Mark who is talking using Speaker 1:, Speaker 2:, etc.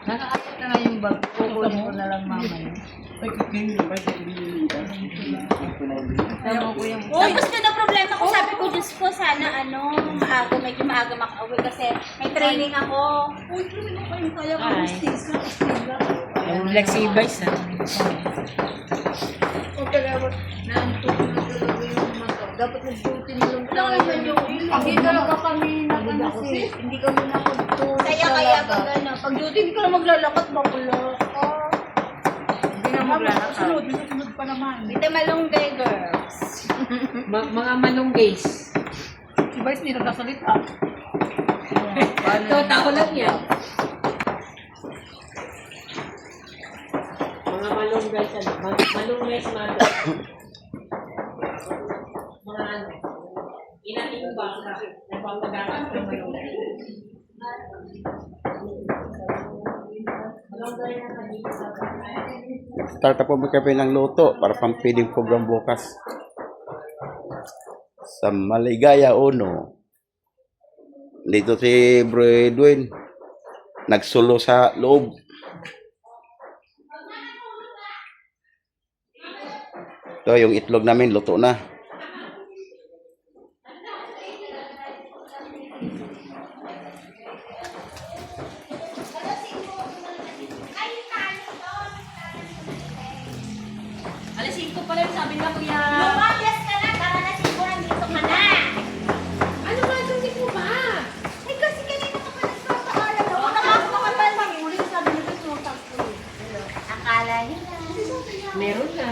Speaker 1: Nakaayat na nga yung bag. Kukunin ko na lang mamaya. Tama ko yung...
Speaker 2: Tapos yun ang problema ko, sabi ko, Diyos ko, sana maaga, medyo maaga makauwi kasi may training ako. Uy, training ako yung kaya ko, stiga.
Speaker 1: Yung flexibize ha.
Speaker 2: O talaga, naantok na talaga yung mata. Dapat nag-duty na lang tayo.
Speaker 1: Hindi talaga kami nakanasi. Hindi kami nakapagtulog.
Speaker 2: Kaya pag pag-duty, hindi ka na maglalakad, bakula.
Speaker 1: Hindi na maglalakad.
Speaker 3: Sunod pa naman.
Speaker 2: Dito malunggay, girls.
Speaker 1: Mga malunggays.
Speaker 3: Si Vice hindi nagsasalita.
Speaker 1: Tao lang yan. Mga malunggays, malunggays mother. Mga ano, inahin ba? Nagpapagakan ng malunggay.
Speaker 4: Start na po kami ng luto para pang feeding program bukas. Sa Maligaya Uno. Dito si Bro Edwin. Nagsulo sa loob. Ito yung itlog namin, luto na.
Speaker 3: Alas 5 pala yung sabi niya, kuya.
Speaker 2: Lumayas ka na, tara na siguro, nandito ka na.
Speaker 3: Ano ba? Sabi mo ba?
Speaker 2: Eh kasi kanina ka pa nagpapaalam. Ako na ako makapal
Speaker 3: Ulit sabi niya, gusto mo tapos.
Speaker 2: Akala nila.
Speaker 1: Meron na.